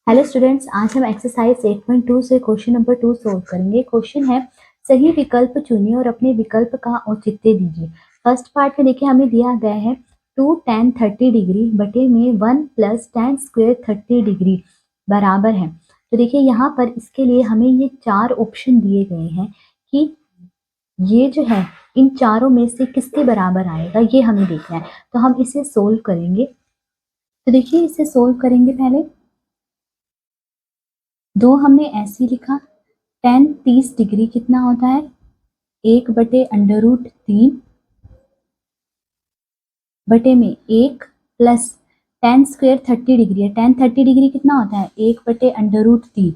Hello students, आज हम exercise 8.2 से क्वेश्चन नंबर 2 सोल्व करेंगे। क्वेश्चन है सही विकल्प चुनिए और अपने विकल्प का औचित्य दीजिए। फर्स्ट पार्ट में देखिए हमें दिया गया है 2 tan 30 डिग्री बटे में 1 प्लस tan स्क्वायर 30 डिग्री बराबर है। तो देखिए यहाँ पर इसके लिए हमें ये चार ऑप्शन दिए गए हैं कि ये जो है इन चारों में से किसके बराबर आएगा, ये हमें देखना है। तो हम इसे सोल्व करेंगे। तो देखिए इसे सोल्व करेंगे। पहले दो हमने ऐसे लिखा, tan 30 डिग्री कितना होता है 1/√3 बटे में 1 प्लस tan स्क्वायर 30 डिग्री है। tan 30 डिग्री कितना होता है 1/√3।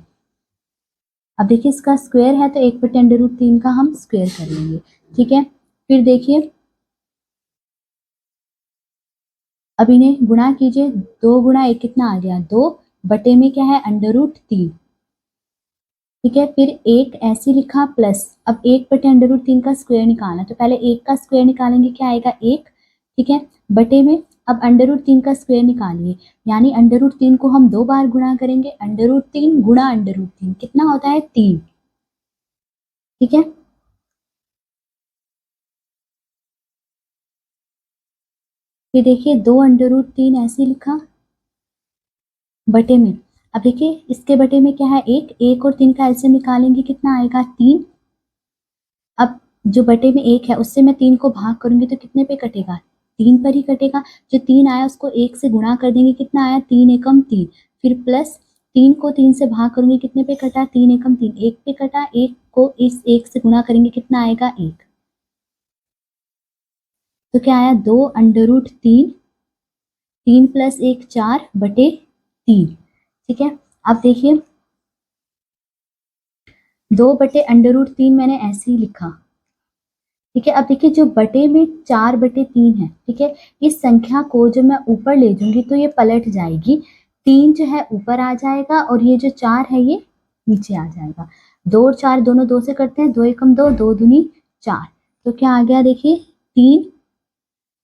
अब देखिए इसका स्क्वायर है तो 1/√3 का हम स्क्वायर कर लेंगे, ठीक है। फिर देखिए अब इन्हें गुणा कीजिए, 2 गुणा 1 कितना आ गया 2 बटे में क्या है √3, ठीक है। फिर एक ऐसे लिखा प्लस, अब 1/√3 का स्क्वायर निकालना, तो पहले 1 का स्क्वायर निकालेंगे, क्या आएगा 1, ठीक है। बटे में अब √3 का स्क्वायर निकालिए, यानी √3 को हम 2 बार गुणा करेंगे। √3 गुणा √3 कितना होता है 3, ठीक है। फिर देखिए 2/√3 ऐसे लिखा बटे में, अब देखिए इसके बटे में क्या है 1 और 3 का एलसीएम निकालेंगे, कितना आएगा 3। अब जो बटे में 1 है उससे मैं 3 को भाग करूंगी तो कितने पे कटेगा 3 पर ही कटेगा। जो 3 आया उसको 1 से गुणा कर देंगे, कितना आया 3 एकम 3। फिर प्लस 3 को 3 से भाग करूंगी, कितने पे कटा 3 एकम 3, 1 पे कटा। 1 को इस 1 से गुणा करेंगे, कितना आएगा 1। तो क्या आया 2/3, 3 प्लस 1 4/3, ठीक है। अब देखिए 2/√3 मैंने ऐसे ही लिखा, ठीक है। अब देखिए जो बटे में 4/3 है, ठीक है, इस संख्या को जब मैं ऊपर ले जाऊंगी तो ये पलट जाएगी, 3 जो है ऊपर आ जाएगा और ये जो 4 है ये नीचे आ जाएगा। 2 और 4 दोनों 2 से करते हैं, 2 एकम 2, 2 दूनी 4। तो क्या आ गया देखिए 3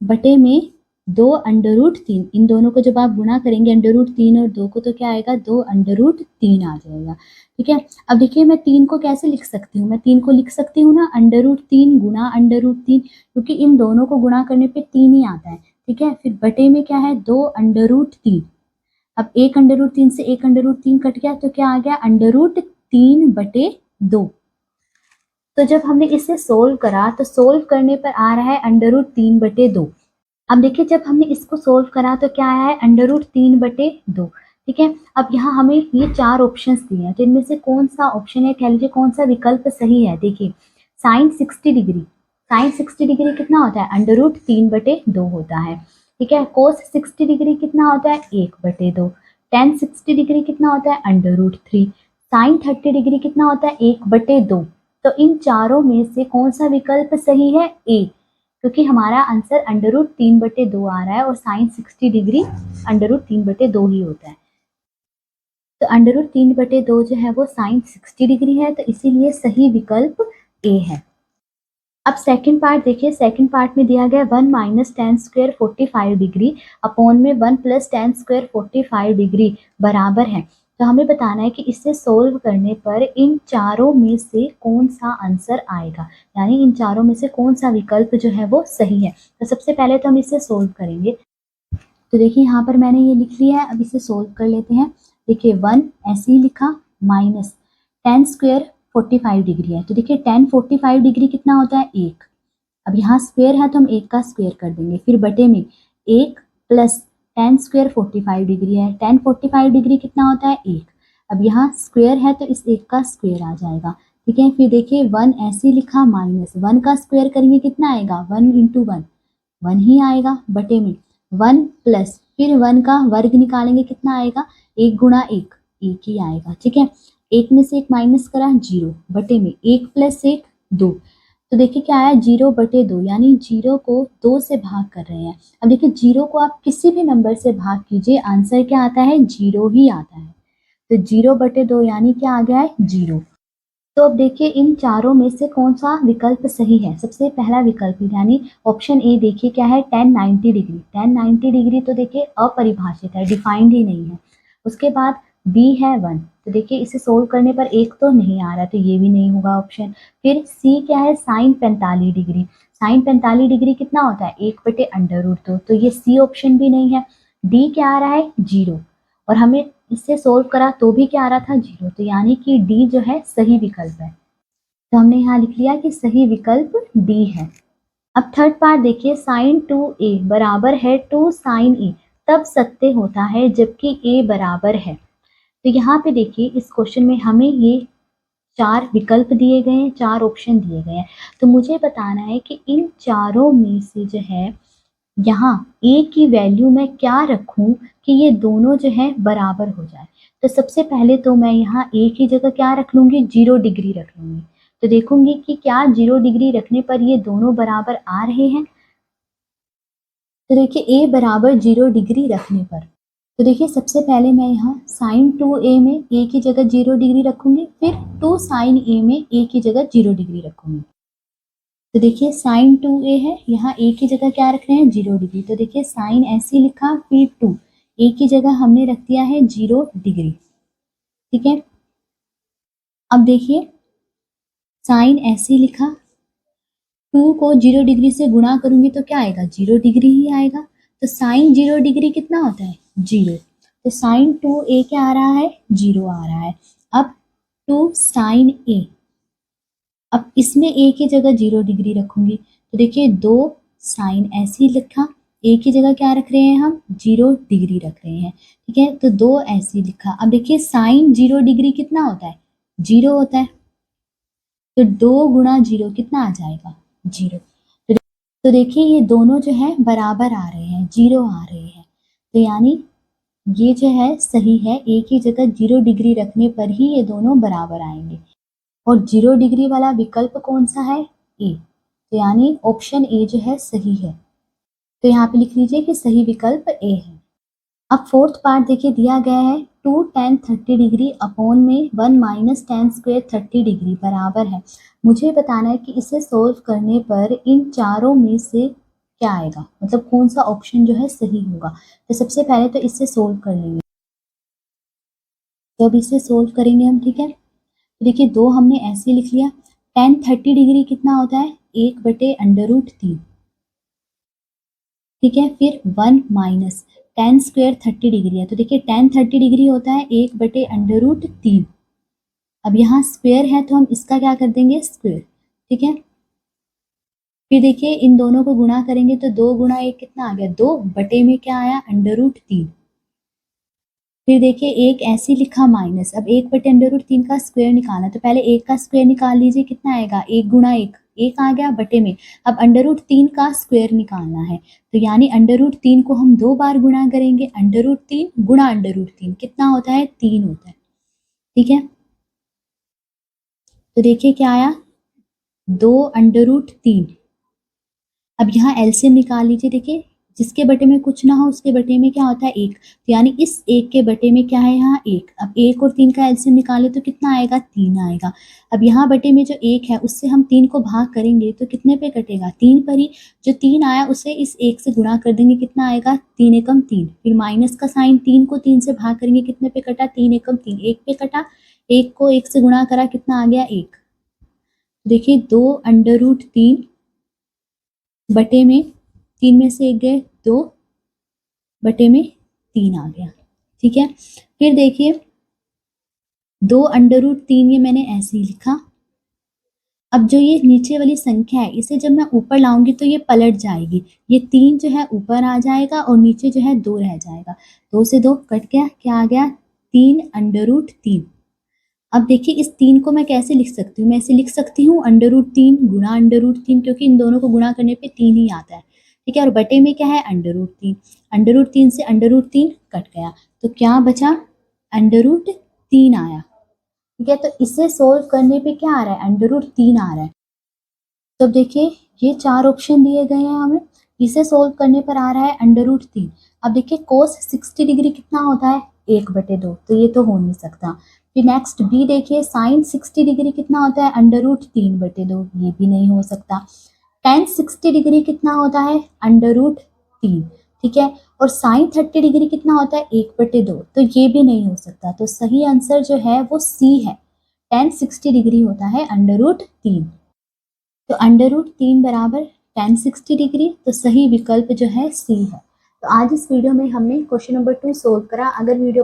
बटे में 2/3, इन दोनों को जब आप गुणा करेंगे √3 और 2 को, तो क्या आएगा 2/3 आ जाएगा, ठीक है। अब देखिए मैं 3 को कैसे लिख सकती हूँ, मैं 3 को लिख सकती हूँ ना √3 गुणा √3, क्योंकि इन दोनों को गुणा करने पे 3 ही आता है, ठीक है। फिर बटे में क्या है 2/3, अब 1/3 से 1/3 कट गया तो क्या आ गया √3/2। तो जब हमने इसे सोल्व करा तो सोल्व करने पर आ रहा है √3/2। अब देखिए जब हमने इसको सोल्व करा तो क्या आया है √3/2, ठीक है। अब यहाँ हमें ये चार ऑप्शंस दिए हैं, तो इनमें से कौन सा ऑप्शन है, कह लीजिए कौन सा विकल्प सही है। देखिए साइन 60 डिग्री, साइन 60 डिग्री कितना होता है √3/2 होता है, ठीक है। कोस 60 डिग्री कितना होता है 1/2। tan 60 डिग्री कितना होता है √3। साइन 30 डिग्री कितना होता है 1/2। तो इन चारों में से कौन सा विकल्प सही है ए, क्योंकि हमारा आंसर √3/2 आ रहा है और साइन 60 डिग्री √3/2 ही होता है। तो √3/2 जो है वो साइन 60 डिग्री है, तो इसीलिए सही विकल्प ए है। अब सेकंड पार्ट देखिए, सेकंड पार्ट में दिया गया 1 minus tan square 45 degree upon में 1 प्लस tan स्क्वायर 45 डिग्री बराबर है। तो हमें बताना है कि इसे सोल्व करने पर इन चारों में से कौन सा आंसर आएगा, यानी इन चारों में से कौन सा विकल्प जो है वो सही है। तो सबसे पहले तो हम इसे सोल्व करेंगे। तो देखिए यहाँ पर मैंने ये लिख लिया है, अब इसे सोल्व कर लेते हैं। देखिए 1 ऐसे ही लिखा माइनस tan स्क्वायर 45 डिग्री है, तो देखिए tan 45 डिग्री कितना होता है 1। अब यहाँ स्क्वायर है तो हम 1 का स्क्वायर कर देंगे, फिर बटे में 1 प्लस tan स्क्वायर 45 डिग्री है, tan 45 डिग्री कितना होता है 1। अब यहाँ स्क्वायर है तो इस 1 का स्क्वायर आ जाएगा, ठीक है। फिर देखिए 1 ऐसे लिखा माइनस 1 का स्क्वायर करेंगे, कितना आएगा 1 × 1, 1 ही आएगा। बटे में 1 प्लस फिर 1 का वर्ग निकालेंगे, कितना आएगा 1 गुणा 1, 1 ही आएगा, ठीक है। 1 में से 1 माइनस करा 0, बटे में 1 प्लस 1 2। तो देखिए क्या आया 0/2, यानी 0 को 2 से भाग कर रहे हैं। अब देखिए 0 को आप किसी भी नंबर से भाग कीजिए, आंसर क्या आता है 0 ही आता है। तो 0/2 यानी क्या आ गया है 0। तो अब देखिए इन चारों में से कौन सा विकल्प सही है। सबसे पहला विकल्प यानी ऑप्शन ए देखिए क्या है tan 90 डिग्री। tan 90 डिग्री तो देखिए अपरिभाषित है, डिफाइंड ही नहीं है। उसके बाद बी है 1, तो देखिए इसे सोल्व करने पर 1 तो नहीं आ रहा, तो ये भी नहीं होगा ऑप्शन। फिर सी क्या है, साइन 45 डिग्री। साइन 45 डिग्री कितना होता है, 1/√2, तो ये सी ऑप्शन भी नहीं है। डी क्या आ रहा है, 0, और हमें इससे सोल्व करा तो भी क्या आ रहा था, 0, तो यानी कि डी जो है सही विकल्प है। तो हमने यहाँ लिख लिया कि सही विकल्प डी है। अब थर्ड पार्ट देखिए, साइन 2a बराबर है 2 साइन ए तब सत्य होता है जबकि a बराबर है। तो यहाँ पे देखिए इस क्वेश्चन में हमें ये 4 विकल्प दिए गए हैं, 4 ऑप्शन दिए गए हैं। तो मुझे बताना है कि इन चारों में से जो है यहाँ a की वैल्यू मैं क्या रखूं कि ये दोनों जो है बराबर हो जाए। तो सबसे पहले तो मैं यहाँ a की जगह क्या रख लूंगी, 0 डिग्री रख लूंगी। तो देखूंगी कि क्या 0 डिग्री रखने पर ये दोनों बराबर आ रहे हैं। तो देखिए a बराबर 0 डिग्री रखने पर, तो देखिए सबसे पहले मैं यहाँ साइन 2a में a की जगह 0 डिग्री रखूंगी, फिर 2 साइन a में a की जगह 0 डिग्री रखूंगी। तो देखिए साइन 2a है, यहाँ a की जगह क्या रख रहे हैं, 0 डिग्री। तो देखिए साइन ऐसे लिखा, फिर 2 a की जगह हमने रख दिया है 0 डिग्री। ठीक है, अब देखिए साइन ऐसे लिखा, 2 को 0 डिग्री से गुणा करूंगी तो क्या आएगा, 0 डिग्री ही आएगा। तो साइन 0 डिग्री कितना होता है, 0। तो साइन 2a क्या आ रहा है, 0 आ रहा है। अब 2 साइन a, अब इसमें a की जगह 0 डिग्री रखूंगी, तो देखिए 2 साइन ऐसे ही लिखा, a की जगह क्या रख रहे हैं हम, 0 डिग्री रख रहे हैं। ठीक है, तो 2 ऐसे लिखा। अब देखिए साइन 0 डिग्री कितना होता है, 0 होता है। तो 2 गुणा 0 कितना आ जाएगा, 0। तो देखिए ये दोनों जो है बराबर आ रहे हैं, 0 आ रहे हैं। तो यानी ये जो है सही है, a की जगह 0 डिग्री रखने पर ही ये दोनों बराबर आएंगे। और 0 डिग्री वाला विकल्प कौन सा है, ए। तो यानी ऑप्शन ए जो है सही है। तो यहाँ पे लिख लीजिए कि सही विकल्प ए है। अब फोर्थ पार्ट देखिए दिया गया है, 2 tan 30 डिग्री अपॉन में 1 माइनस tan स्क्वायर 30 डिग्री बराबर है। मुझे बताना है कि इसे सोल्व करने पर इन चारों में से क्या आएगा, मतलब कौन सा ऑप्शन जो है सही होगा। तो सबसे पहले तो इसे सोल्व कर लेंगे। तो अब इसे सोल्व करेंगे हम। ठीक है, तो देखिए 2 हमने ऐसे लिख लिया। tan 30 डिग्री कितना होता है, 1/√3। ठीक है, फिर 1 माइनस tan स्क्वायर 30 डिग्री है, तो देखिए tan 30 डिग्री होता है 1/√3। अब यहाँ स्क्वायर है तो हम इसका क्या कर देंगे, स्क्वायर। ठीक है, फिर देखिए इन दोनों को गुणा करेंगे तो 2 गुणा 1 कितना आ गया, 2 बटे में क्या आया, √3। फिर देखिए एक ऐसे लिखा माइनस, अब 1/√3 का स्क्वायर निकालना, तो पहले 1 का स्क्वायर निकाल लीजिए, कितना आएगा, 1 गुणा 1, 1 आ गया बटे में। अब √3 का स्क्वायर निकालना है, तो यानी √3 को हम 2 बार गुणा करेंगे, √3 गुणा √3 कितना होता है, 3 होता है। ठीक है, तो देखिए क्या आया, 2/3। अब यहाँ एलसीएम निकाल लीजिए, देखिए जिसके बटे में कुछ ना हो उसके बटे में क्या होता है, 1। तो यानी इस 1 के बटे में क्या है, यहाँ 1। अब 1 और 3 का एलसीएम निकाले तो कितना आएगा, 3 आएगा। अब यहाँ बटे में जो 1 है उससे हम 3 को भाग करेंगे तो कितने पे कटेगा, 3 पर ही। जो 3 आया उसे इस 1 से गुणा कर देंगे, कितना आएगा, 3 एकम 3। फिर माइनस का साइन, 3 को 3 से भाग करेंगे, कितने पे कटा, 3 एकम 3, 1 पे कटा। 1 को 1 से गुणा करा, कितना आ गया, 1। देखिए 2/3 बटे में 3 में से 1 गए, 2 बटे में 3 आ गया। ठीक है, फिर देखिए 2/3 ये मैंने ऐसे ही लिखा। अब जो ये नीचे वाली संख्या है इसे जब मैं ऊपर लाऊंगी तो ये पलट जाएगी, ये 3 जो है ऊपर आ जाएगा और नीचे जो है 2 रह जाएगा। 2 से 2 कट गया, क्या आ गया, 3/3। अब देखिए इस 3 को मैं कैसे लिख सकती हूँ, मैं इसे लिख सकती हूँ √3 गुणा √3, क्योंकि इन दोनों को गुणा करने पे 3 ही आता है। ठीक है, और बटे में क्या है, √3। √3 से √3 कट गया, तो क्या बचा, √3 आया। ठीक है, तो इसे सोल्व करने पे क्या आ रहा है, √3 आ रहा है। तो अब देखिए ये 4 ऑप्शन दिए गए हैं हमें, इसे सोल्व करने पर आ रहा है √3। अब देखिए कोस 60 डिग्री कितना होता है, 1/2, तो ये तो हो नहीं सकता। फिर नेक्स्ट बी देखिए, साइन 60 डिग्री कितना होता है, √3/2, ये भी नहीं हो सकता। tan 60 डिग्री कितना होता है, √3, ठीक है। और साइन 30 डिग्री कितना होता है, 1/2, तो ये भी नहीं हो सकता। तो सही आंसर जो है वो सी है, tan 60 डिग्री होता है √3। तो √3 बराबर tan 60 डिग्री, तो सही विकल्प जो है सी है। तो आज इस वीडियो में हमने क्वेश्चन नंबर 2 सोल्व करा। अगर वीडियो